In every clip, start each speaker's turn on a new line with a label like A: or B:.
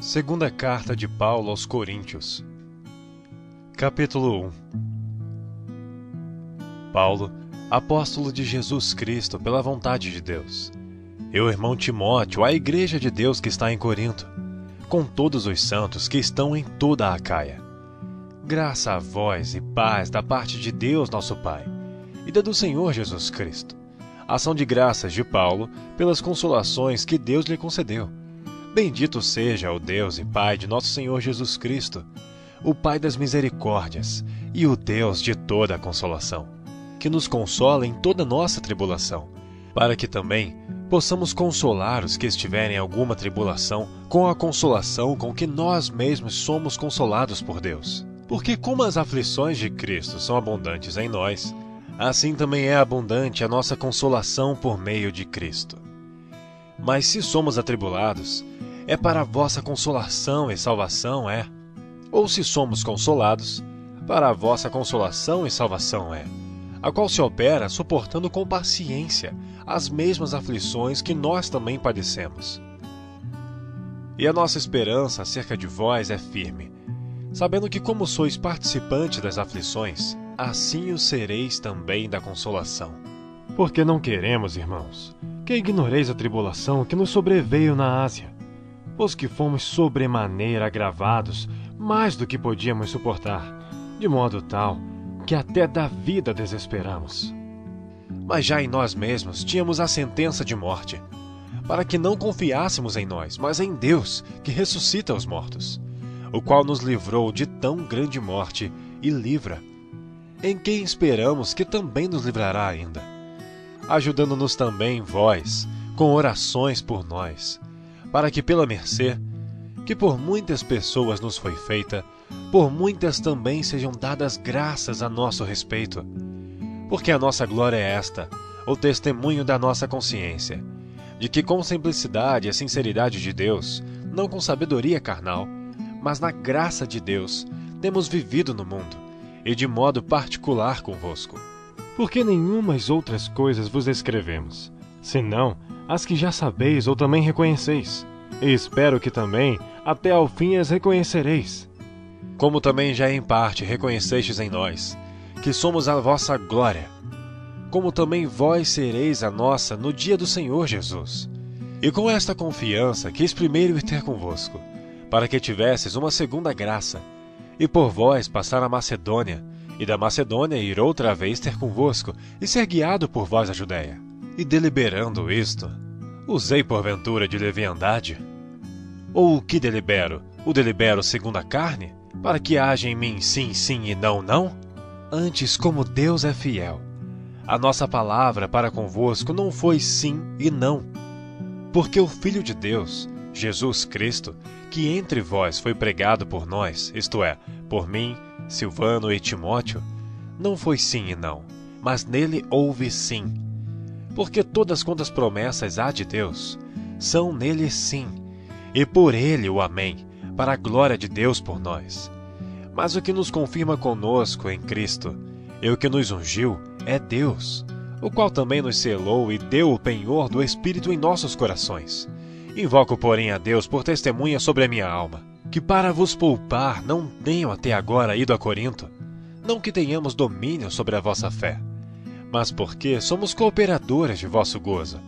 A: Segunda Carta de Paulo aos Coríntios. Capítulo 1. Paulo, apóstolo de Jesus Cristo pela vontade de Deus, e o irmão Timóteo, à igreja de Deus que está em Corinto, com todos os santos que estão em toda a Acaia. Graça a vós e paz da parte de Deus nosso Pai, e da do Senhor Jesus Cristo. Ação de graças de Paulo pelas consolações que Deus lhe concedeu. Bendito seja o Deus e Pai de nosso Senhor Jesus Cristo, o Pai das misericórdias e o Deus de toda a consolação, que nos consola em toda nossa tribulação, para que também possamos consolar os que estiverem em alguma tribulação com a consolação com que nós mesmos somos consolados por Deus. Porque como as aflições de Cristo são abundantes em nós, assim também é abundante a nossa consolação por meio de Cristo. Mas se somos atribulados, é para a vossa consolação e salvação é. Ou se somos consolados, para a vossa consolação e salvação é, a qual se opera suportando com paciência as mesmas aflições que nós também padecemos. E a nossa esperança acerca de vós é firme, sabendo que como sois participantes das aflições, assim o sereis também da consolação.
B: Porque não queremos, irmãos, que ignoreis a tribulação que nos sobreveio na Ásia, pois que fomos sobremaneira agravados mais do que podíamos suportar, de modo tal que até da vida desesperamos.
A: Mas já em nós mesmos tínhamos a sentença de morte, para que não confiássemos em nós, mas em Deus, que ressuscita os mortos, o qual nos livrou de tão grande morte e livra, em quem esperamos que também nos livrará ainda, ajudando-nos também vós, com orações por nós, para que pela mercê, que por muitas pessoas nos foi feita, por muitas também sejam dadas graças a nosso respeito. Porque a nossa glória é esta, o testemunho da nossa consciência, de que com simplicidade e sinceridade de Deus, não com sabedoria carnal, mas na graça de Deus, temos vivido no mundo, e de modo particular convosco.
B: Porque nenhumas outras coisas vos escrevemos, senão as que já sabeis ou também reconheceis, e espero que também até ao fim as reconhecereis.
A: Como também já em parte reconhecestes em nós, que somos a vossa glória, como também vós sereis a nossa no dia do Senhor Jesus. E com esta confiança quis primeiro ir ter convosco, para que tivesses uma segunda graça, e por vós passar a Macedônia, e da Macedônia ir outra vez ter convosco, e ser guiado por vós a Judéia. E deliberando isto, usei porventura de leviandade? Ou o que delibero? O delibero segundo a carne? Para que haja em mim sim, sim e não, não? Antes, como Deus é fiel, a nossa palavra para convosco não foi sim e não. Porque o Filho de Deus, Jesus Cristo, que entre vós foi pregado por nós, isto é, por mim, Silvano e Timóteo, não foi sim e não, mas nele houve sim. Porque todas quantas promessas há de Deus, são nele sim, e por ele o amém, para a glória de Deus por nós. Mas o que nos confirma conosco em Cristo, e o que nos ungiu, é Deus, o qual também nos selou e deu o penhor do Espírito em nossos corações. Invoco, porém, a Deus por testemunha sobre a minha alma, que para vos poupar não tenho até agora ido a Corinto, não que tenhamos domínio sobre a vossa fé, mas porque somos cooperadores de vosso gozo,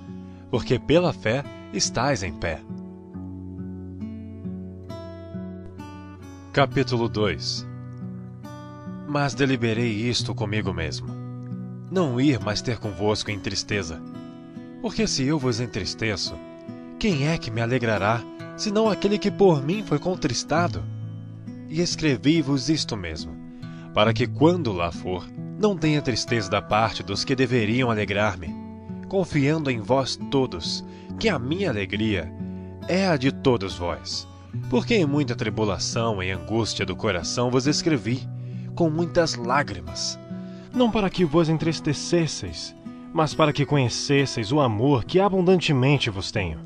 A: porque pela fé estais em pé. Capítulo 2. Mas deliberei isto comigo mesmo, não ir mais ter convosco em tristeza, porque se eu vos entristeço, quem é que me alegrará, senão aquele que por mim foi contristado? E escrevi-vos isto mesmo, para que quando lá for, não tenha tristeza da parte dos que deveriam alegrar-me, confiando em vós todos, que a minha alegria é a de todos vós. Porque em muita tribulação e angústia do coração vos escrevi, com muitas lágrimas.
B: Não para que vos entristecesseis, mas para que conhecesseis o amor que abundantemente vos tenho.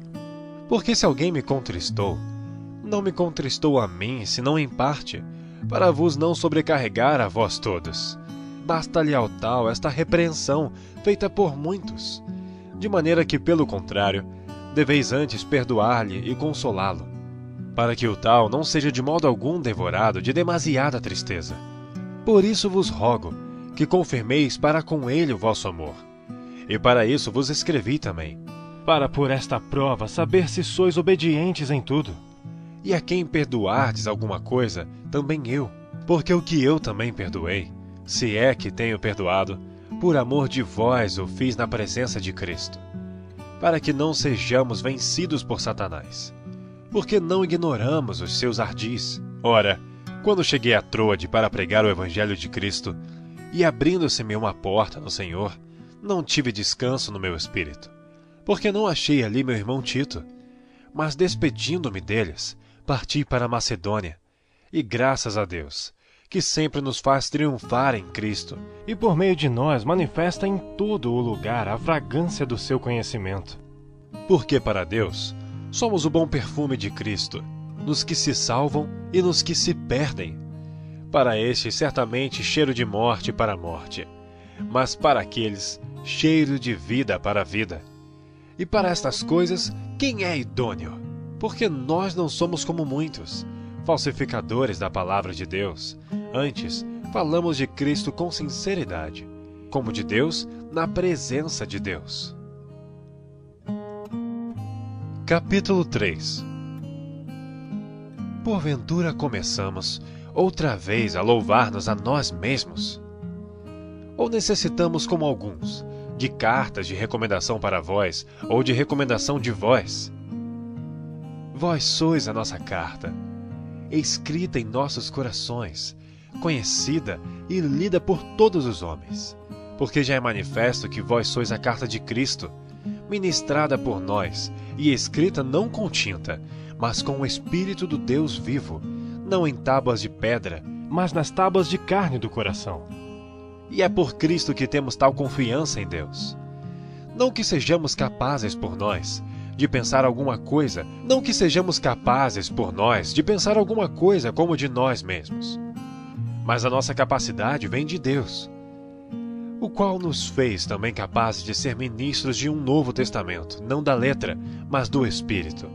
A: Porque se alguém me contristou, não me contristou a mim, senão em parte, para vos não sobrecarregar a vós todos. Basta-lhe ao tal esta repreensão, feita por muitos, de maneira que, pelo contrário, deveis antes perdoar-lhe e consolá-lo, para que o tal não seja de modo algum devorado de demasiada tristeza. Por isso vos rogo que confirmeis para com ele o vosso amor. E para isso vos escrevi também,
B: para por esta prova saber se sois obedientes em tudo.
A: E a quem perdoardes alguma coisa, também eu, porque o que eu também perdoei, se é que tenho perdoado, por amor de vós o fiz na presença de Cristo, para que não sejamos vencidos por Satanás, porque não ignoramos os seus ardis. Ora, quando cheguei a Troade para pregar o Evangelho de Cristo, e abrindo-se-me uma porta no Senhor, não tive descanso no meu espírito, porque não achei ali meu irmão Tito. Mas despedindo-me deles, parti para a Macedônia, e graças a Deus, que sempre nos faz triunfar em Cristo,
B: e por meio de nós manifesta em todo o lugar a fragrância do seu conhecimento.
A: Porque para Deus somos o bom perfume de Cristo, nos que se salvam e nos que se perdem. Para estes, certamente, cheiro de morte para a morte, mas para aqueles, cheiro de vida para a vida. E para estas coisas, quem é idôneo? Porque nós não somos como muitos, falsificadores da palavra de Deus. Antes, falamos de Cristo com sinceridade, como de Deus, na presença de Deus. Capítulo 3. Porventura começamos outra vez a louvar-nos a nós mesmos? Ou necessitamos, como alguns, de cartas de recomendação para vós, ou de recomendação de vós? Vós sois a nossa carta, escrita em nossos corações, conhecida e lida por todos os homens, porque já é manifesto que vós sois a carta de Cristo, ministrada por nós e escrita não com tinta, mas com o Espírito do Deus vivo, não em tábuas de pedra,
B: mas nas tábuas de carne do coração.
A: E é por Cristo que temos tal confiança em Deus. Não que sejamos capazes por nós de pensar alguma coisa, não que sejamos capazes por nós de pensar alguma coisa como de nós mesmos, mas a nossa capacidade vem de Deus, o qual nos fez também capazes de ser ministros de um novo testamento, não da letra, mas do Espírito.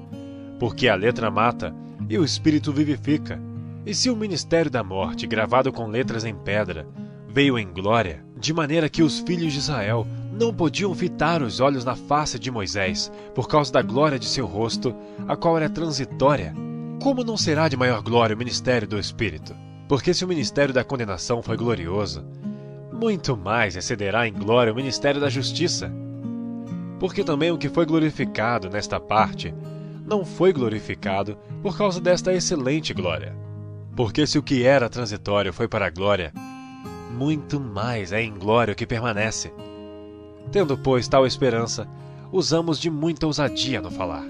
A: Porque a letra mata e o Espírito vivifica. E se o ministério da morte, gravado com letras em pedra, veio em glória, de maneira que os filhos de Israel não podiam fitar os olhos na face de Moisés, por causa da glória de seu rosto, a qual era transitória, como não será de maior glória o ministério do Espírito? Porque se o ministério da condenação foi glorioso, muito mais excederá em glória o ministério da justiça. Porque também o que foi glorificado nesta parte não foi glorificado por causa desta excelente glória. Porque se o que era transitório foi para a glória, muito mais é em glória o que permanece. Tendo, pois, tal esperança, usamos de muita ousadia no falar.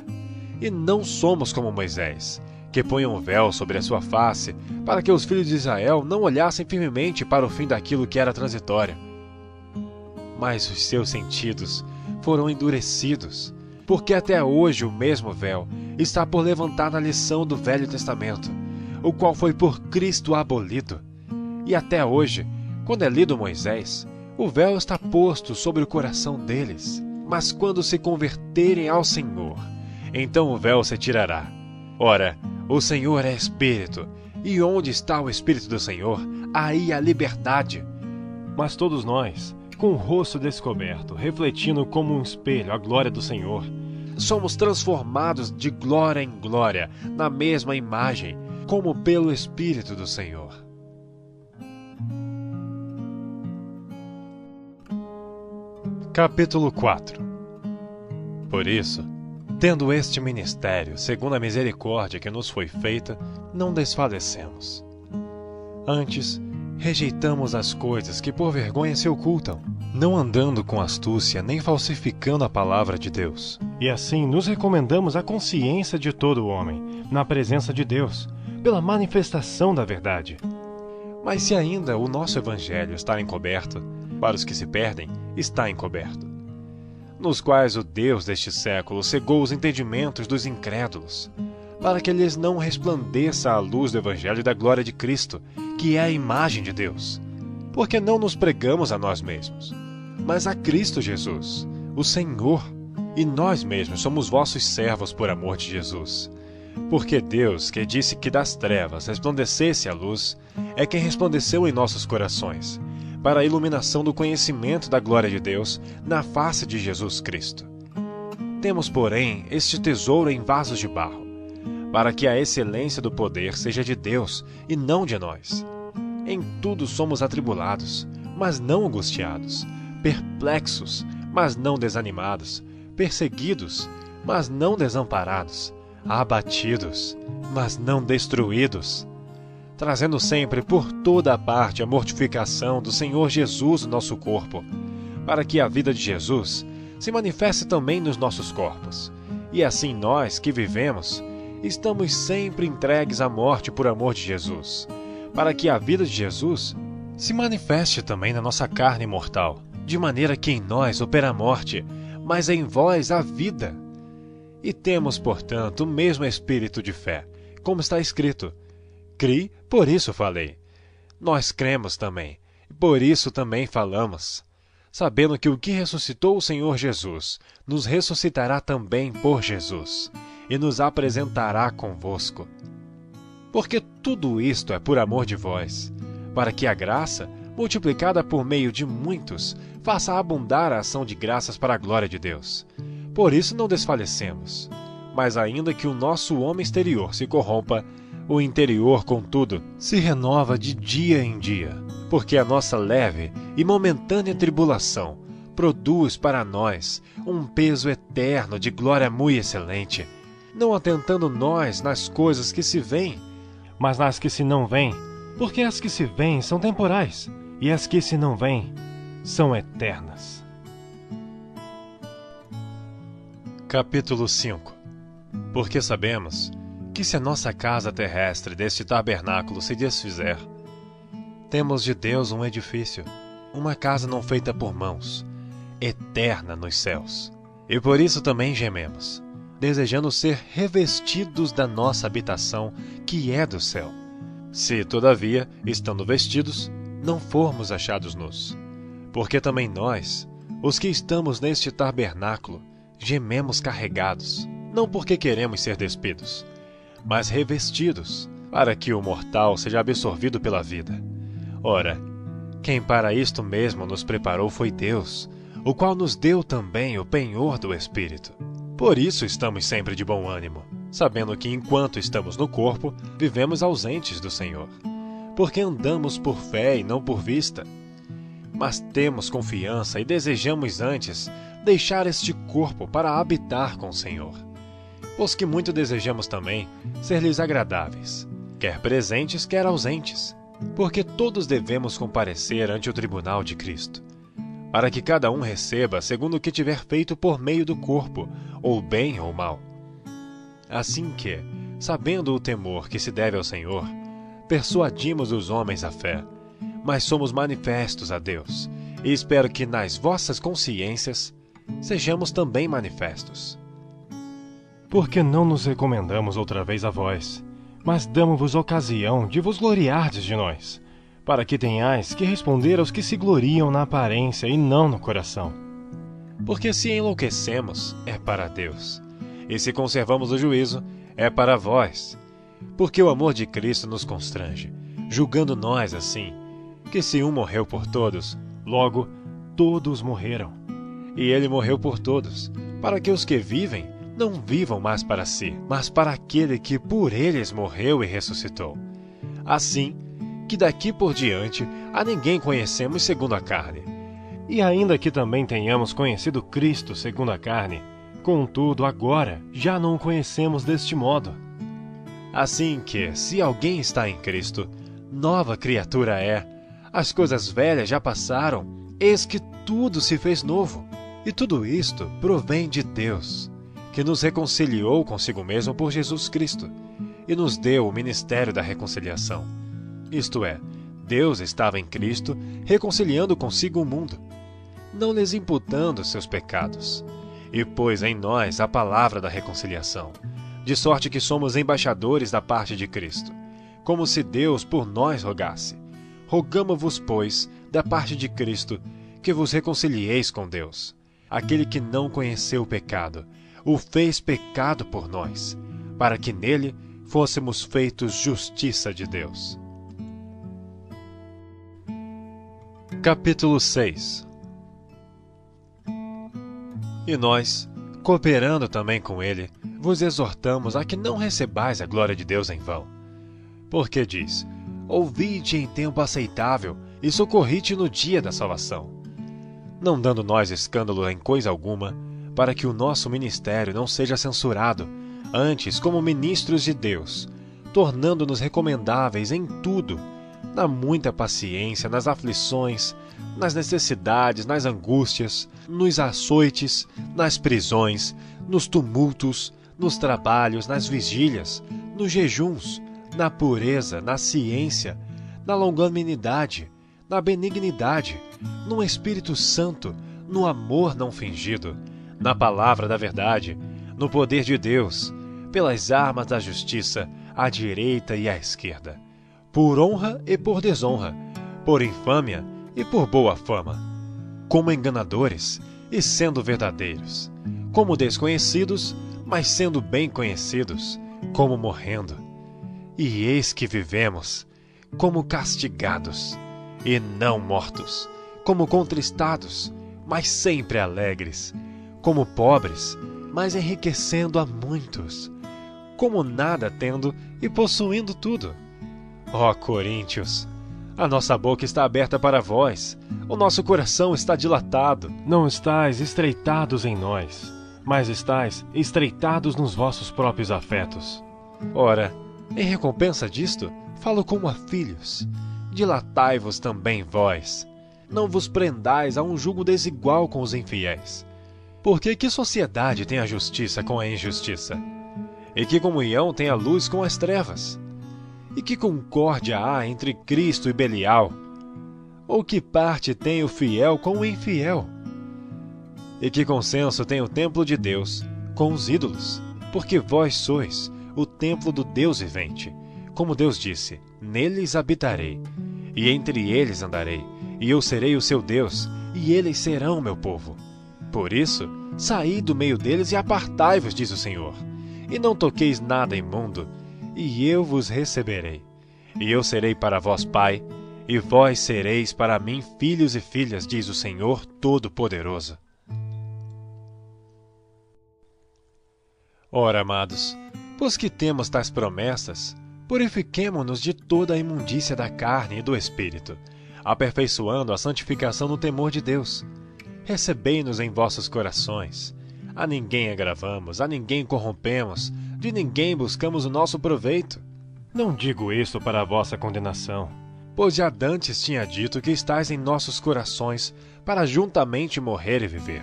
A: E não somos como Moisés, que põe um véu sobre a sua face, para que os filhos de Israel não olhassem firmemente para o fim daquilo que era transitório. Mas os seus sentidos foram endurecidos, porque até hoje o mesmo véu está por levantar na lição do Velho Testamento, o qual foi por Cristo abolido. E até hoje, quando é lido Moisés, o véu está posto sobre o coração deles. Mas quando se converterem ao Senhor, então o véu se tirará. Ora, o Senhor é Espírito, e onde está o Espírito do Senhor, aí a liberdade.
B: Mas todos nós, com o rosto descoberto, refletindo como um espelho a glória do Senhor,
A: somos transformados de glória em glória, na mesma imagem, como pelo Espírito do Senhor. Capítulo 4. Por isso, tendo este ministério, segundo a misericórdia que nos foi feita, não desfalecemos. Antes, rejeitamos as coisas que por vergonha se ocultam, não andando com astúcia nem falsificando a palavra de Deus.
B: E assim nos recomendamos à consciência de todo o homem, na presença de Deus, pela manifestação da verdade.
A: Mas se ainda o nosso evangelho está encoberto, para os que se perdem, está encoberto, nos quais o Deus deste século cegou os entendimentos dos incrédulos, para que lhes não resplandeça a luz do Evangelho da glória de Cristo, que é a imagem de Deus. Porque não nos pregamos a nós mesmos, mas a Cristo Jesus, o Senhor, e nós mesmos somos vossos servos por amor de Jesus. Porque Deus, que disse que das trevas resplandecesse a luz, é quem resplandeceu em nossos corações, para a iluminação do conhecimento da glória de Deus na face de Jesus Cristo. Temos, porém, este tesouro em vasos de barro, para que a excelência do poder seja de Deus e não de nós. Em tudo somos atribulados, mas não angustiados, perplexos, mas não desanimados, perseguidos, mas não desamparados, abatidos, mas não destruídos, trazendo sempre por toda a parte a mortificação do Senhor Jesus no nosso corpo, para que a vida de Jesus se manifeste também nos nossos corpos. E assim nós, que vivemos, estamos sempre entregues à morte por amor de Jesus, para que a vida de Jesus se manifeste também na nossa carne mortal, de maneira que em nós opera a morte, mas em vós a vida. E temos, portanto, o mesmo espírito de fé, como está escrito: Cri, por isso falei. Nós cremos também, e por isso também falamos, sabendo que o que ressuscitou o Senhor Jesus nos ressuscitará também por Jesus, e nos apresentará convosco. Porque tudo isto é por amor de vós, para que a graça, multiplicada por meio de muitos, faça abundar a ação de graças para a glória de Deus. Por isso não desfalecemos, mas ainda que o nosso homem exterior se corrompa, o interior, contudo, se renova de dia em dia, porque a nossa leve e momentânea tribulação produz para nós um peso eterno de glória muito excelente, não atentando nós nas coisas que se veem,
B: mas nas que se não veem, porque as que se veem são temporais, e as que se não veem são eternas.
A: Capítulo 5. Porque sabemos que se a nossa casa terrestre deste tabernáculo se desfizer, temos de Deus um edifício, uma casa não feita por mãos, eterna nos céus. E por isso também gememos, desejando ser revestidos da nossa habitação, que é do céu. Se, todavia, estando vestidos, não formos achados nus. Porque também nós, os que estamos neste tabernáculo, gememos carregados, não porque queremos ser despidos, mas revestidos, para que o mortal seja absorvido pela vida. Ora, quem para isto mesmo nos preparou foi Deus, o qual nos deu também o penhor do Espírito. Por isso estamos sempre de bom ânimo, sabendo que enquanto estamos no corpo, vivemos ausentes do Senhor, porque andamos por fé e não por vista. Mas temos confiança e desejamos antes deixar este corpo para habitar com o Senhor. Pois que muito desejamos também ser-lhes agradáveis, quer presentes, quer ausentes, porque todos devemos comparecer ante o tribunal de Cristo, para que cada um receba segundo o que tiver feito por meio do corpo, ou bem ou mal. Assim que, sabendo o temor que se deve ao Senhor, persuadimos os homens à fé, mas somos manifestos a Deus, e espero que nas vossas consciências sejamos também manifestos.
B: Porque não nos recomendamos outra vez a vós, mas damo-vos ocasião de vos gloriardes de nós, para que tenhais que responder aos que se gloriam na aparência e não no coração.
A: Porque se enlouquecemos, é para Deus, e se conservamos o juízo, é para vós. Porque o amor de Cristo nos constrange, julgando nós assim, que se um morreu por todos, logo todos morreram. E ele morreu por todos, para que os que vivem não vivam mais para si, mas para aquele que por eles morreu e ressuscitou. Assim, que daqui por diante a ninguém conhecemos segundo a carne.
B: E ainda que também tenhamos conhecido Cristo segundo a carne, contudo agora já não o conhecemos deste modo.
A: Assim que, se alguém está em Cristo, nova criatura é. As coisas velhas já passaram, eis que tudo se fez novo. E tudo isto provém de Deus, que nos reconciliou consigo mesmo por Jesus Cristo, e nos deu o ministério da reconciliação. Isto é, Deus estava em Cristo, reconciliando consigo o mundo, não lhes imputando seus pecados, e pôs em nós a palavra da reconciliação, de sorte que somos embaixadores da parte de Cristo, como se Deus por nós rogasse. Rogamo-vos, pois, da parte de Cristo, que vos reconcilieis com Deus. Aquele que não conheceu o pecado, o fez pecado por nós, para que nele fôssemos feitos justiça de Deus. Capítulo 6. E nós, cooperando também com ele, vos exortamos a que não recebais a glória de Deus em vão. Porque diz: ouvi-te em tempo aceitável e socorri-te no dia da salvação. Não dando nós escândalo em coisa alguma, para que o nosso ministério não seja censurado, antes como ministros de Deus, tornando-nos recomendáveis em tudo, na muita paciência, nas aflições, nas necessidades, nas angústias, nos açoites, nas prisões, nos tumultos, nos trabalhos, nas vigílias, nos jejuns, na pureza, na ciência, na longanimidade, na benignidade, no Espírito Santo, no amor não fingido, na palavra da verdade, no poder de Deus, pelas armas da justiça, à direita e à esquerda, por honra e por desonra, por infâmia e por boa fama, como enganadores e sendo verdadeiros, como desconhecidos, mas sendo bem conhecidos, como morrendo. E eis que vivemos, como castigados, e não mortos, como contristados, mas sempre alegres, como pobres, mas enriquecendo a muitos, como nada tendo e possuindo tudo. Ó Coríntios, a nossa boca está aberta para vós, o nosso coração está dilatado.
B: Não estáis estreitados em nós, mas estáis estreitados nos vossos próprios afetos.
A: Ora, em recompensa disto, falo como a filhos. Dilatai-vos também vós. Não vos prendais a um jugo desigual com os infiéis. Porque que sociedade tem a justiça com a injustiça? E que comunhão tem a luz com as trevas? E que concórdia há entre Cristo e Belial? Ou que parte tem o fiel com o infiel? E que consenso tem o templo de Deus com os ídolos? Porque vós sois o templo do Deus vivente. Como Deus disse: neles habitarei, e entre eles andarei, e eu serei o seu Deus, e eles serão meu povo. Por isso, saí do meio deles e apartai-vos, diz o Senhor, e não toqueis nada imundo, e eu vos receberei. E eu serei para vós pai, e vós sereis para mim filhos e filhas, diz o Senhor Todo-Poderoso. Ora, amados, pois que temos tais promessas, purifiquemo-nos de toda a imundícia da carne e do espírito, aperfeiçoando a santificação no temor de Deus. Recebei-nos em vossos corações. A ninguém agravamos, a ninguém corrompemos, de ninguém buscamos o nosso proveito.
B: Não digo isto para a vossa condenação,
A: pois já dantes tinha dito que estais em nossos corações para juntamente morrer e viver.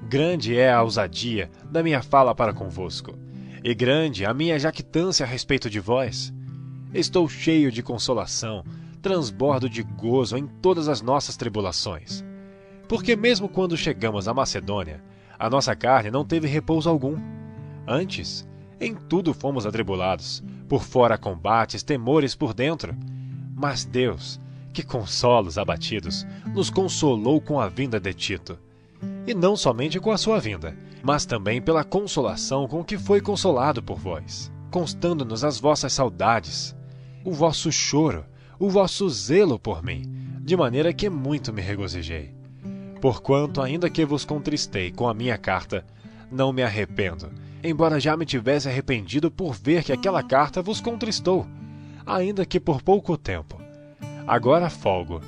A: Grande é a ousadia da minha fala para convosco, e grande a minha jactância a respeito de vós. Estou cheio de consolação, transbordo de gozo em todas as nossas tribulações. Porque mesmo quando chegamos à Macedônia, a nossa carne não teve repouso algum. Antes, em tudo fomos atribulados, por fora combates, temores por dentro. Mas Deus, que consola os abatidos, nos consolou com a vinda de Tito. E não somente com a sua vinda, mas também pela consolação com que foi consolado por vós, constando-nos as vossas saudades, o vosso choro, o vosso zelo por mim, de maneira que muito me regozijei. Porquanto, ainda que vos contristei com a minha carta, não me arrependo, embora já me tivesse arrependido por ver que aquela carta vos contristou, ainda que por pouco tempo. Agora folgo,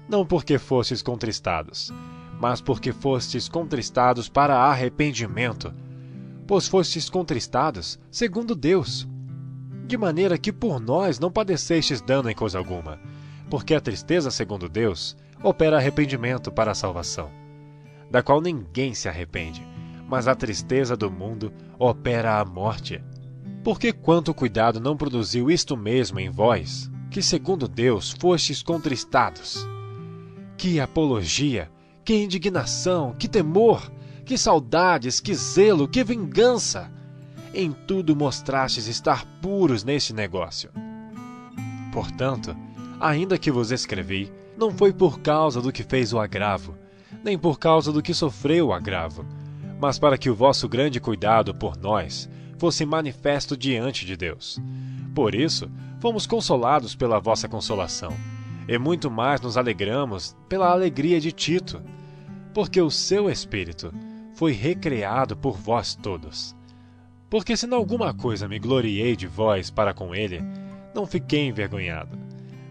A: não porque fostes contristados, mas porque fostes contristados para arrependimento, pois fostes contristados segundo Deus, de maneira que por nós não padecestes dano em coisa alguma, porque a tristeza segundo Deus opera arrependimento para a salvação, da qual ninguém se arrepende, mas a tristeza do mundo opera a morte. Porque quanto cuidado não produziu isto mesmo em vós, que segundo Deus fostes contristados? Que apologia, que indignação, que temor, que saudades, que zelo, que vingança! Em tudo mostrastes estar puros neste negócio. Portanto, ainda que vos escrevi, não foi por causa do que fez o agravo, nem por causa do que sofreu o agravo, mas para que o vosso grande cuidado por nós fosse manifesto diante de Deus. Por isso, fomos consolados pela vossa consolação, e muito mais nos alegramos pela alegria de Tito, porque o seu espírito foi recreado por vós todos. Porque se em alguma coisa me gloriei de vós para com ele, não fiquei envergonhado.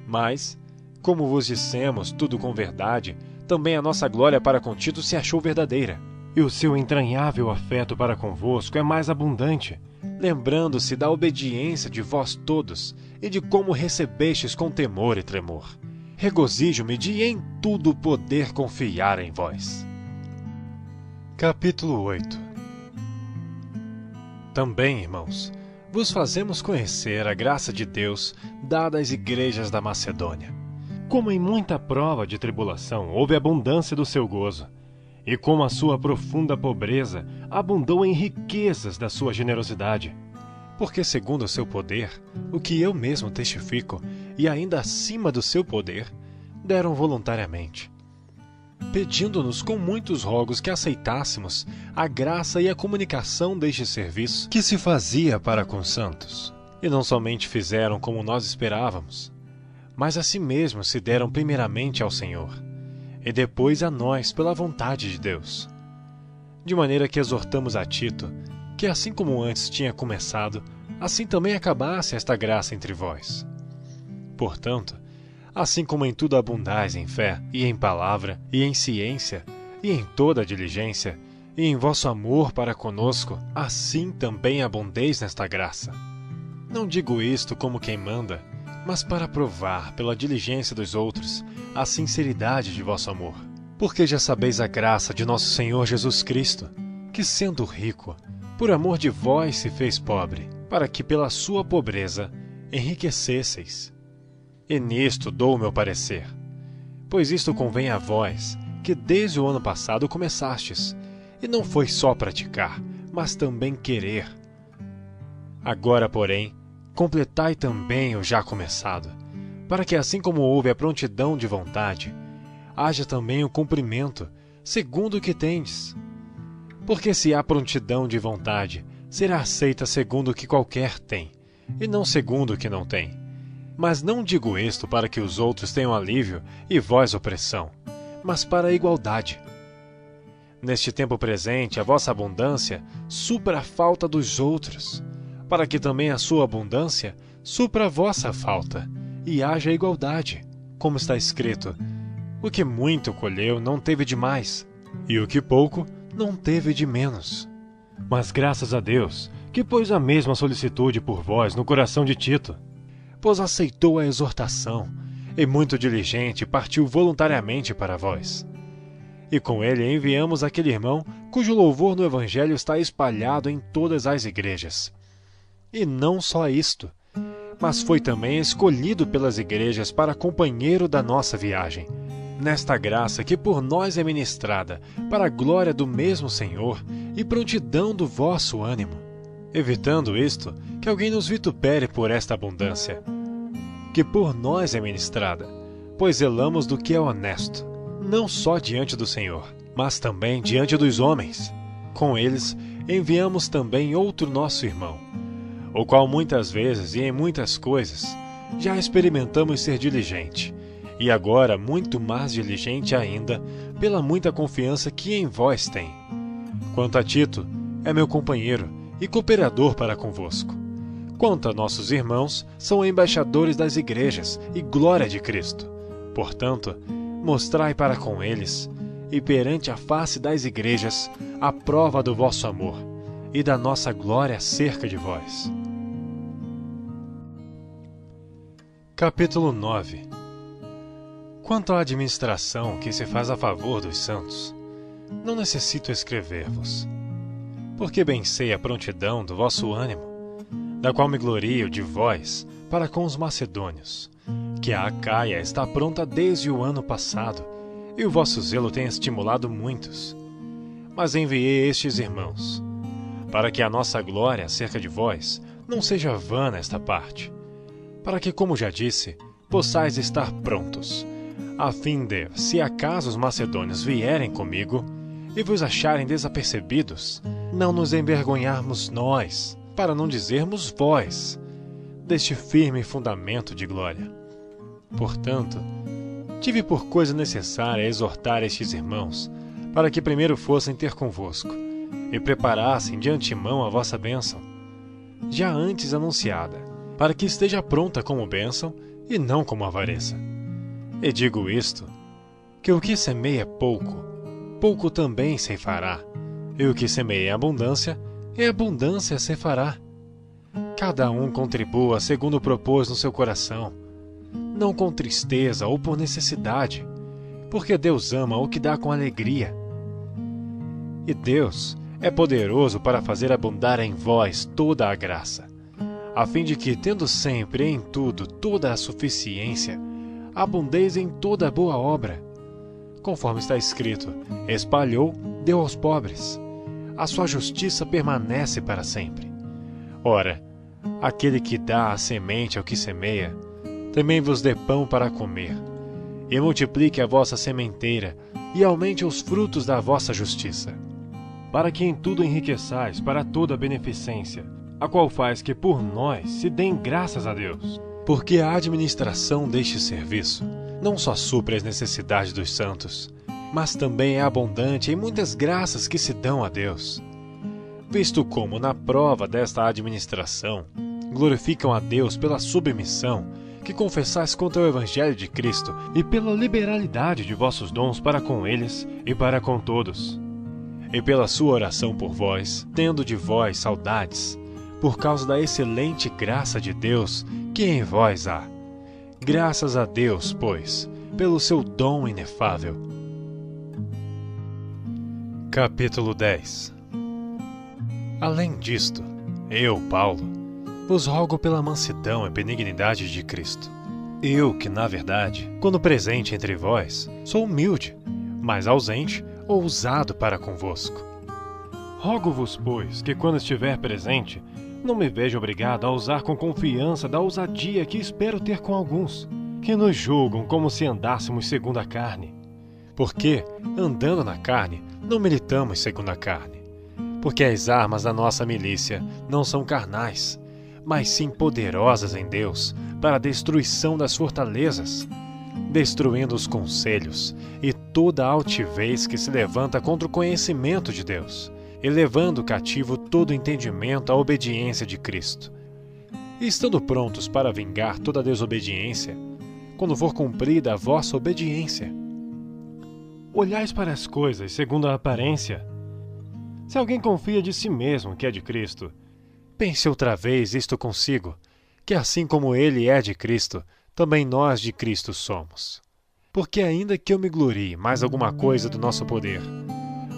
A: Mas, como vos dissemos tudo com verdade, também a nossa glória para com Tito se achou verdadeira.
B: E o seu entranhável afeto para convosco é mais abundante,
A: lembrando-se da obediência de vós todos e de como recebestes com temor e tremor. Regozijo-me de em tudo poder confiar em vós. Capítulo 8. Também, irmãos, vos fazemos conhecer a graça de Deus dada às igrejas da Macedônia.
B: como em muita prova de tribulação houve abundância do seu gozo, e como a sua profunda pobreza abundou em riquezas da sua generosidade.
A: Porque segundo o seu poder, o que eu mesmo testifico, e ainda acima do seu poder, deram voluntariamente, pedindo-nos com muitos rogos que aceitássemos a graça e a comunicação deste serviço que se fazia para com os santos. E não somente fizeram como nós esperávamos, mas a si mesmos se deram primeiramente ao Senhor, e depois a nós pela vontade de Deus. De maneira que exortamos a Tito, que assim como antes tinha começado, assim também acabasse esta graça entre vós. Portanto, assim como em tudo abundais em fé, e em palavra, e em ciência, e em toda diligência, e em vosso amor para conosco, assim também abundeis nesta graça. Não digo isto como quem manda, mas para provar, pela diligência dos outros, a sinceridade de vosso amor. Porque já sabeis a graça de nosso Senhor Jesus Cristo, que sendo rico, por amor de vós se fez pobre, para que pela sua pobreza enriquecesseis. E nisto dou o meu parecer, pois isto convém a vós, que desde o ano passado começastes, e não foi só praticar, mas também querer. Agora, porém, completai também o já começado, para que assim como houve a prontidão de vontade, haja também o cumprimento, segundo o que tendes. Porque se há prontidão de vontade, será aceita segundo o que qualquer tem, e não segundo o que não tem. Mas não digo isto para que os outros tenham alívio e vós opressão, mas para a igualdade. Neste tempo presente, a vossa abundância supra a falta dos outros, para que também a sua abundância supra a vossa falta, e haja igualdade. Como está escrito, o que muito colheu não teve de mais, e o que pouco não teve de menos.
B: Mas graças a Deus, que pôs a mesma solicitude por vós no coração de Tito,
A: pois aceitou a exortação, e muito diligente partiu voluntariamente para vós. E com ele enviamos aquele irmão cujo louvor no Evangelho está espalhado em todas as igrejas. E não só isto, mas foi também escolhido pelas igrejas para companheiro da nossa viagem, nesta graça que por nós é ministrada, para a glória do mesmo Senhor e prontidão do vosso ânimo, evitando isto, que alguém nos vitupere por esta abundância, que por nós é ministrada, pois zelamos do que é honesto, não só diante do Senhor, mas também diante dos homens. Com eles enviamos também outro nosso irmão, o qual muitas vezes e em muitas coisas já experimentamos ser diligente, e agora muito mais diligente ainda pela muita confiança que em vós tem. Quanto a Tito, é meu companheiro e cooperador para convosco. Quanto a nossos irmãos, são embaixadores das igrejas e glória de Cristo. Portanto, mostrai para com eles, e perante a face das igrejas, a prova do vosso amor e da nossa glória acerca de vós. Capítulo 9. Quanto à administração que se faz a favor dos santos, não necessito escrever-vos, porque bem sei a prontidão do vosso ânimo, da qual me glorio de vós para com os macedônios, que a Acaia está pronta desde o ano passado, e o vosso zelo tem estimulado muitos. Mas enviei estes irmãos, para que a nossa glória acerca de vós não seja vã nesta parte, para que, como já disse, possais estar prontos, a fim de, se acaso os macedônios vierem comigo e vos acharem desapercebidos, não nos envergonharmos nós, para não dizermos vós, deste firme fundamento de glória. Portanto, tive por coisa necessária exortar estes irmãos, para que primeiro fossem ter convosco, e preparassem de antemão a vossa bênção, já antes anunciada, para que esteja pronta como bênção e não como avareza. E digo isto, que o que semeia pouco, pouco também ceifará, e o que semeia abundância, em abundância ceifará. Cada um contribua segundo propôs no seu coração, não com tristeza ou por necessidade, porque Deus ama o que dá com alegria. E Deus é poderoso para fazer abundar em vós toda a graça, a fim de que, tendo sempre em tudo toda a suficiência, abundeis em toda boa obra. Conforme está escrito, espalhou, deu aos pobres. A sua justiça permanece para sempre. Ora, aquele que dá a semente ao que semeia, também vos dê pão para comer, e multiplique a vossa sementeira, e aumente os frutos da vossa justiça,
B: para que em tudo enriqueçais para toda a beneficência, a qual faz que por nós se deem graças a Deus.
A: Porque a administração deste serviço não só supre as necessidades dos santos, mas também é abundante em muitas graças que se dão a Deus, visto como, na prova desta administração, glorificam a Deus pela submissão que confessais contra o Evangelho de Cristo
B: e pela liberalidade de vossos dons para com eles e para com todos.
A: E pela sua oração por vós, tendo de vós saudades, por causa da excelente graça de Deus que em vós há. Graças a Deus, pois, pelo seu dom inefável. Capítulo 10. Além disto, eu, Paulo, vos rogo pela mansidão e benignidade de Cristo. Eu que, na verdade, quando presente entre vós, sou humilde, mas ausente, ousado para convosco.
B: Rogo-vos, pois, que quando estiver presente, não me veja obrigado a usar com confiança da ousadia que espero ter com alguns, que nos julgam como se andássemos segundo a carne.
A: Porque, andando na carne, não militamos segundo a carne. Porque as armas da nossa milícia não são carnais, mas sim poderosas em Deus para a destruição das fortalezas, destruindo os conselhos e toda a altivez que se levanta contra o conhecimento de Deus, e levando cativo todo entendimento à obediência de Cristo, e estando prontos para vingar toda a desobediência, quando for cumprida a vossa obediência.
B: Olhais para as coisas segundo a aparência. Se alguém confia de si mesmo que é de Cristo,
A: pense outra vez isto consigo, que assim como ele é de Cristo, também nós de Cristo somos. Porque ainda que eu me glorie mais alguma coisa do nosso poder,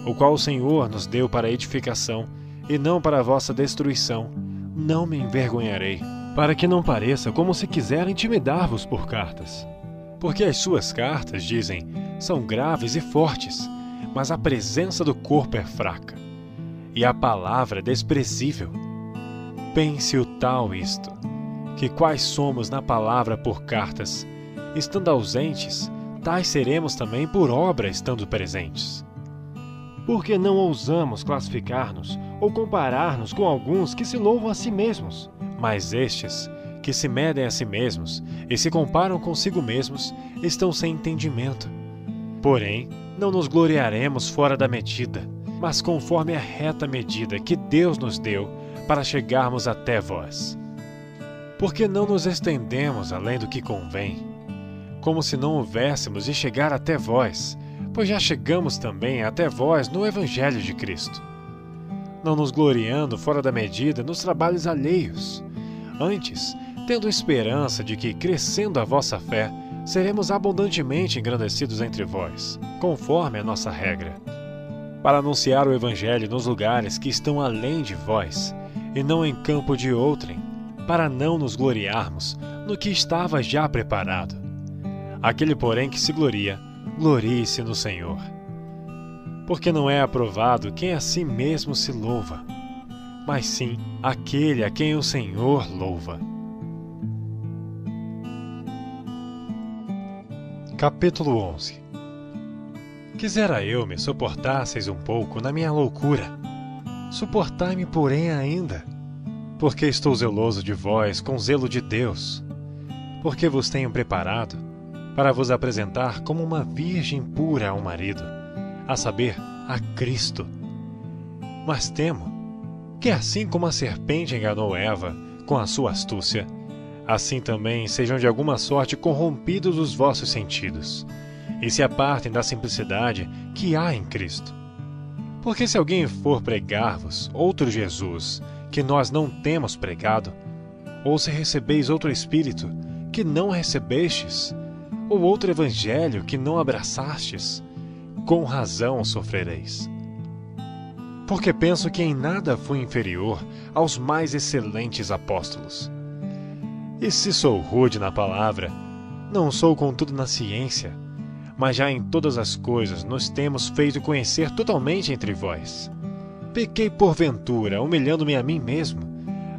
A: o qual o Senhor nos deu para edificação e não para a vossa destruição, não me envergonharei,
B: para que não pareça como se quisera intimidar-vos por cartas.
A: Porque as suas cartas, dizem, são graves e fortes, mas a presença do corpo é fraca, e a palavra é desprezível. Pense o tal isto, que quais somos na palavra por cartas, estando ausentes, tais seremos também por obra estando presentes.
B: Porque não ousamos classificar-nos ou comparar-nos com alguns que se louvam a si mesmos.
A: Mas estes, que se medem a si mesmos e se comparam consigo mesmos, estão sem entendimento. Porém, não nos gloriaremos fora da medida, mas conforme a reta medida que Deus nos deu para chegarmos até vós. Porque não nos estendemos além do que convém, como se não houvéssemos de chegar até vós, pois já chegamos também até vós no Evangelho de Cristo. Não nos gloriando fora da medida nos trabalhos alheios, antes, tendo esperança de que, crescendo a vossa fé, seremos abundantemente engrandecidos entre vós, conforme a nossa regra, para anunciar o Evangelho nos lugares que estão além de vós, e não em campo de outrem, para não nos gloriarmos no que estava já preparado. Aquele, porém, que se gloria, glorie-se no Senhor. Porque não é aprovado quem a si mesmo se louva, mas sim aquele a quem o Senhor louva. Capítulo 11. Quisera eu me suportasseis um pouco na minha loucura. Suportai-me, porém, ainda. Porque estou zeloso de vós com zelo de Deus, porque vos tenho preparado para vos apresentar como uma virgem pura ao marido, a saber, a Cristo. Mas temo que assim como a serpente enganou Eva com a sua astúcia, assim também sejam de alguma sorte corrompidos os vossos sentidos, e se apartem da simplicidade que há em Cristo. Porque se alguém for pregar-vos outro Jesus, que nós não temos pregado, ou se recebeis outro Espírito, que não recebestes, ou outro Evangelho que não abraçastes, com razão sofrereis. Porque penso que em nada fui inferior aos mais excelentes apóstolos. E se sou rude na palavra, não sou contudo na ciência, mas já em todas as coisas nos temos feito conhecer totalmente entre vós. Pequei porventura, humilhando-me a mim mesmo,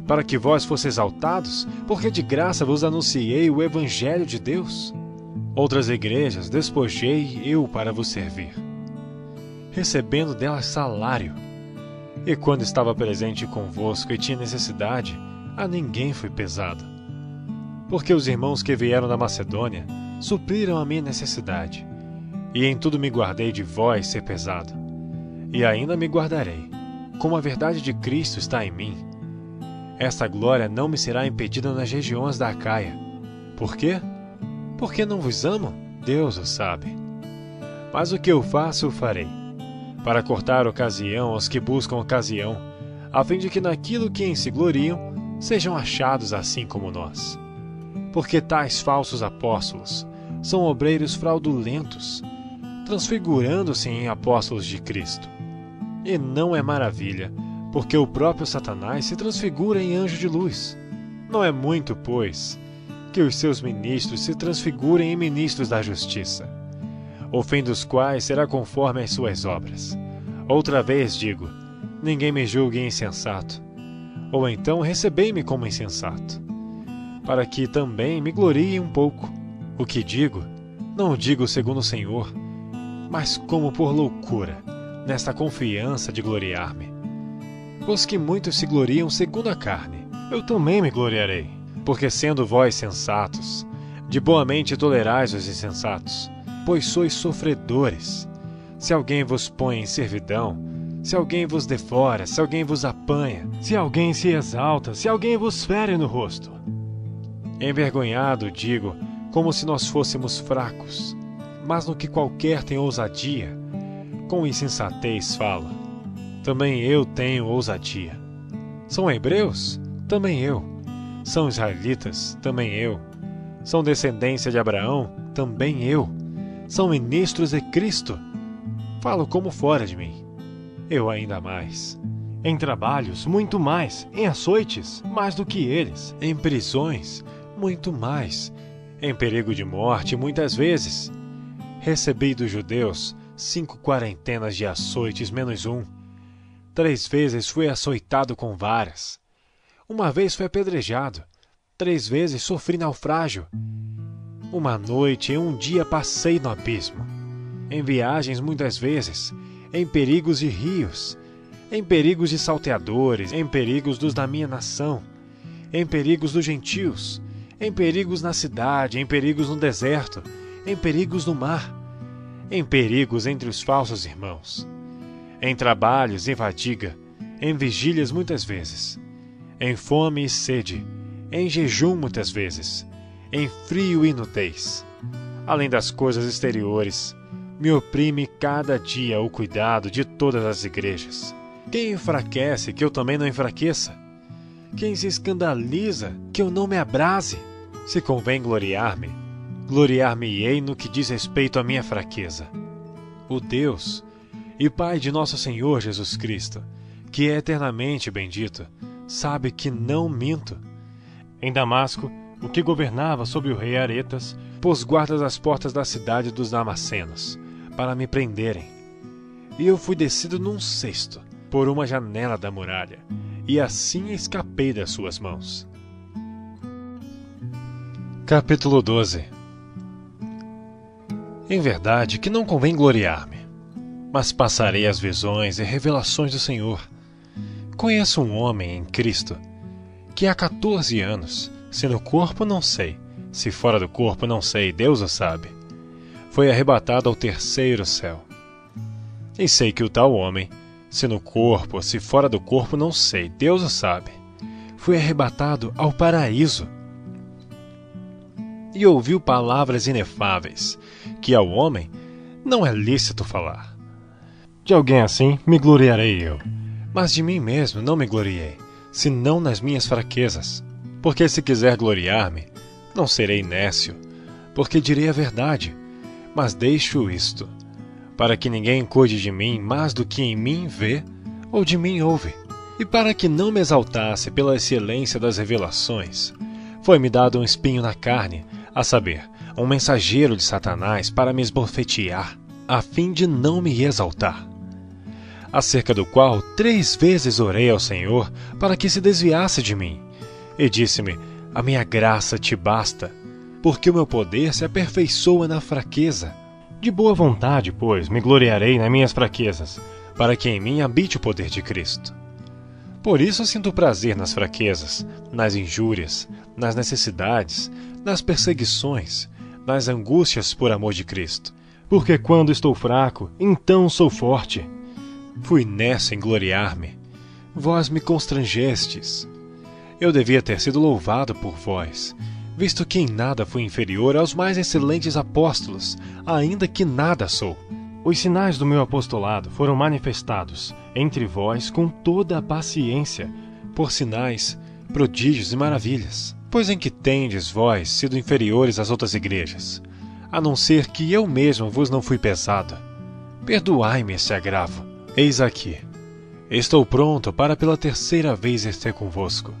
A: para que vós fosseis exaltados, porque de graça vos anunciei o Evangelho de Deus? Outras igrejas despojei eu para vos servir, recebendo delas salário. E quando estava presente convosco e tinha necessidade, a ninguém fui pesado. Porque os irmãos que vieram da Macedônia supriram a minha necessidade, e em tudo me guardei de vós ser pesado. E ainda me guardarei, como a verdade de Cristo está em mim. Esta glória não me será impedida nas regiões da Acaia. Por quê? Porque não vos amo? Deus o sabe. Mas o que eu faço, o farei, para cortar ocasião aos que buscam ocasião, a fim de que naquilo que em se gloriam, sejam achados assim como nós. Porque tais falsos apóstolos são obreiros fraudulentos, transfigurando-se em apóstolos de Cristo. E não é maravilha, porque o próprio Satanás se transfigura em anjo de luz. Não é muito, pois, que os seus ministros se transfigurem em ministros da justiça, o fim dos quais será conforme as suas obras. Outra vez digo, ninguém me julgue insensato, ou então recebei-me como insensato, para que também me glorie um pouco. O que digo, não digo segundo o Senhor, mas como por loucura, nesta confiança de gloriar-me. Pois que muitos se gloriam segundo a carne, eu também me gloriarei. Porque sendo vós sensatos, de boa mente tolerais os insensatos, pois sois sofredores. Se alguém vos põe em servidão, se alguém vos defora, se alguém vos apanha, se alguém se exalta, se alguém vos fere no rosto. Envergonhado digo, como se nós fôssemos fracos, mas no que qualquer tem ousadia, com insensatez fala. Também eu tenho ousadia. São hebreus? Também eu. São israelitas? Também eu. São descendência de Abraão? Também eu. São ministros de Cristo? Falo como fora de mim. Eu ainda mais.
B: Em trabalhos, muito mais. Em açoites, mais do que eles.
A: Em prisões, muito mais. Em perigo de morte, muitas vezes. Recebi dos judeus 5 quarentenas de açoites menos 1. 3 vezes fui açoitado com varas. Uma vez fui apedrejado. 3 vezes sofri naufrágio. Uma noite e um dia passei no abismo. Em viagens muitas vezes, em perigos de rios, em perigos de salteadores, em perigos dos da minha nação, em perigos dos gentios, em perigos na cidade, em perigos no deserto, em perigos no mar, em perigos entre os falsos irmãos, em trabalhos e fadiga, em vigílias muitas vezes, em fome e sede, em jejum muitas vezes, em frio e nudez. Além das coisas exteriores, me oprime cada dia o cuidado de todas as igrejas. Quem enfraquece, que eu também não enfraqueça? Quem se escandaliza, que eu não me abrase? Se convém gloriar-me, gloriar-me-ei no que diz respeito à minha fraqueza. O Deus e Pai de nosso Senhor Jesus Cristo, que é eternamente bendito, sabe que não minto.
B: Em Damasco, o que governava sobre o rei Aretas
A: pôs guardas às portas da cidade dos damascenos, para me prenderem. E eu fui descido num cesto, por uma janela da muralha, e assim escapei das suas mãos. Capítulo 12. Em verdade que não convém gloriar-me, mas passarei as visões e revelações do Senhor. Conheço um homem em Cristo, que há 14 anos, se no corpo não sei, se fora do corpo não sei, Deus o sabe, foi arrebatado ao terceiro céu. E sei que o tal homem, se no corpo ou se fora do corpo não sei, Deus o sabe, foi arrebatado ao paraíso. E ouviu palavras inefáveis, que ao homem não é lícito falar.
B: De alguém assim me gloriarei eu.
A: Mas de mim mesmo não me gloriei, senão nas minhas fraquezas. Porque se quiser gloriar-me, não serei nécio, porque direi a verdade, mas deixo isto, para que ninguém cuide de mim mais do que em mim vê ou de mim ouve. E para que não me exaltasse pela excelência das revelações, foi-me dado um espinho na carne, a saber, um mensageiro de Satanás para me esbofetear, a fim de não me exaltar. Acerca do qual 3 vezes orei ao Senhor para que se desviasse de mim. E disse-me, a minha graça te basta, porque o meu poder se aperfeiçoa na fraqueza.
B: De boa vontade, pois, me gloriarei nas minhas fraquezas,
A: para que em mim habite o poder de Cristo. Por isso sinto prazer nas fraquezas, nas injúrias, nas necessidades, nas perseguições, nas angústias por amor de Cristo.
B: Porque quando estou fraco, então sou forte.
A: Fui nessa em gloriar-me. Vós me constrangestes. Eu devia ter sido louvado por vós, visto que em nada fui inferior aos mais excelentes apóstolos, ainda que nada sou.
B: Os sinais do meu apostolado foram manifestados entre vós com toda a paciência,
A: por sinais, prodígios e maravilhas. Pois em que tendes vós sido inferiores às outras igrejas, a não ser que eu mesmo vos não fui pesado? Perdoai-me esse agravo. Eis aqui. Estou pronto para pela 3ª vez estar convosco,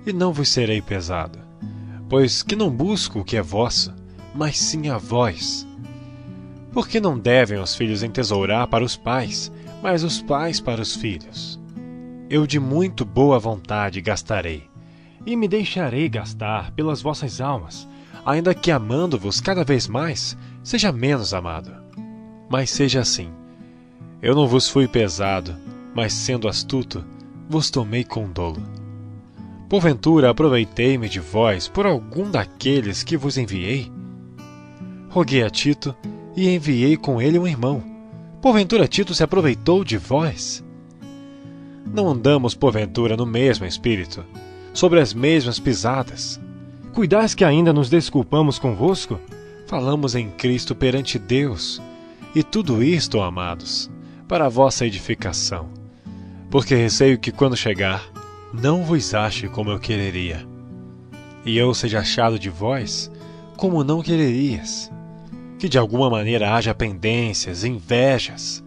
A: e não vos serei pesado, pois que não busco o que é vosso, mas sim a vós. Porque não devem os filhos entesourar para os pais, mas os pais para os filhos. Eu de muito boa vontade gastarei,
B: e me deixarei gastar pelas vossas almas,
A: ainda que amando-vos cada vez mais, seja menos amado. Mas seja assim. Eu não vos fui pesado, mas sendo astuto, vos tomei com dolo. Porventura aproveitei-me de vós por algum daqueles que vos enviei? Roguei a Tito e enviei com ele um irmão. Porventura Tito se aproveitou de vós? Não andamos porventura no mesmo espírito, sobre as mesmas pisadas?
B: Cuidais que ainda nos desculpamos convosco?
A: Falamos em Cristo perante Deus, e tudo isto, amados, para a vossa edificação, porque receio que quando chegar, não vos ache como eu quereria, e eu seja achado de vós como não quererias, que de alguma maneira haja pendências, invejas,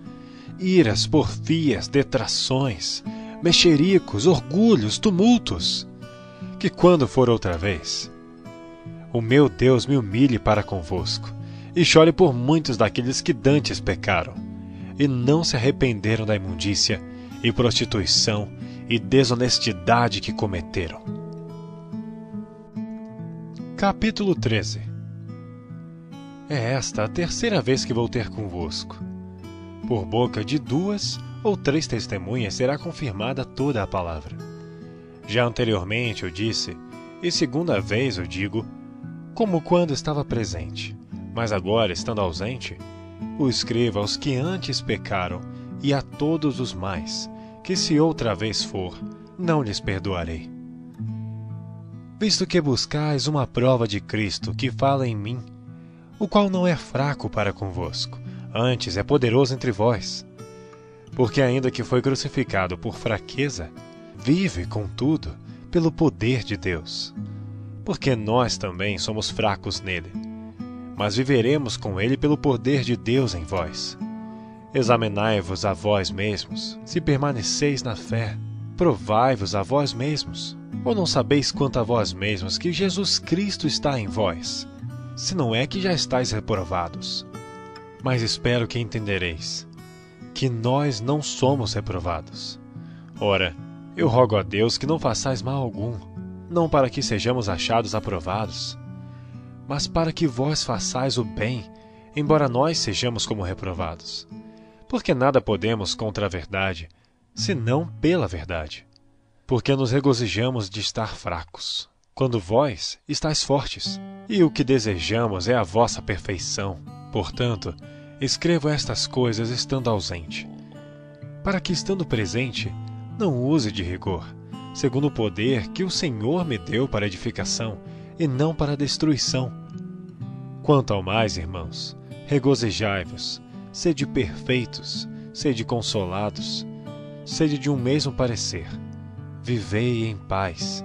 A: iras, porfias, detrações, mexericos, orgulhos, tumultos, que quando for outra vez, o meu Deus me humilhe para convosco, e chore por muitos daqueles que dantes pecaram, e não se arrependeram da imundícia, e prostituição, e desonestidade que cometeram. Capítulo 13. É esta a 3ª vez que vou ter convosco. Por boca de 2 ou 3 testemunhas será confirmada toda a palavra. Já anteriormente eu disse, e 2ª vez eu digo, como quando estava presente, mas agora, estando ausente, o escrevo aos que antes pecaram e a todos os mais, que se outra vez for, não lhes perdoarei. Visto que buscais uma prova de Cristo que fala em mim, o qual não é fraco para convosco, antes é poderoso entre vós. Porque ainda que foi crucificado por fraqueza, vive, contudo, pelo poder de Deus. Porque nós também somos fracos nele, mas viveremos com ele pelo poder de Deus em vós. Examinai-vos a vós mesmos, se permaneceis na fé. Provai-vos a vós mesmos. Ou não sabeis quanto a vós mesmos que Jesus Cristo está em vós, se não é que já estáis reprovados? Mas espero que entendereis que nós não somos reprovados. Ora, eu rogo a Deus que não façais mal algum, não para que sejamos achados aprovados, mas para que vós façais o bem, embora nós sejamos como reprovados. Porque nada podemos contra a verdade, senão pela verdade. porque nos regozijamos de estar fracos, quando vós estáis fortes, e o que desejamos é a vossa perfeição. Portanto, escrevo estas coisas estando ausente, para que, estando presente, não use de rigor, segundo o poder que o Senhor me deu para edificação e não para destruição. Quanto ao mais, irmãos, regozijai-vos, sede perfeitos, sede consolados, sede de um mesmo parecer, vivei em paz.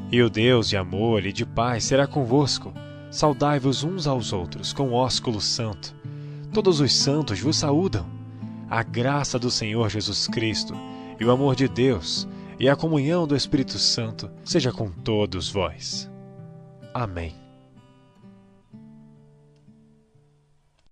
A: E o Deus de amor e de paz será convosco. Saudai-vos uns aos outros com ósculo santo. Todos os santos vos saúdam. A graça do Senhor Jesus Cristo, e o amor de Deus, e a comunhão do Espírito Santo seja com todos vós. Amém.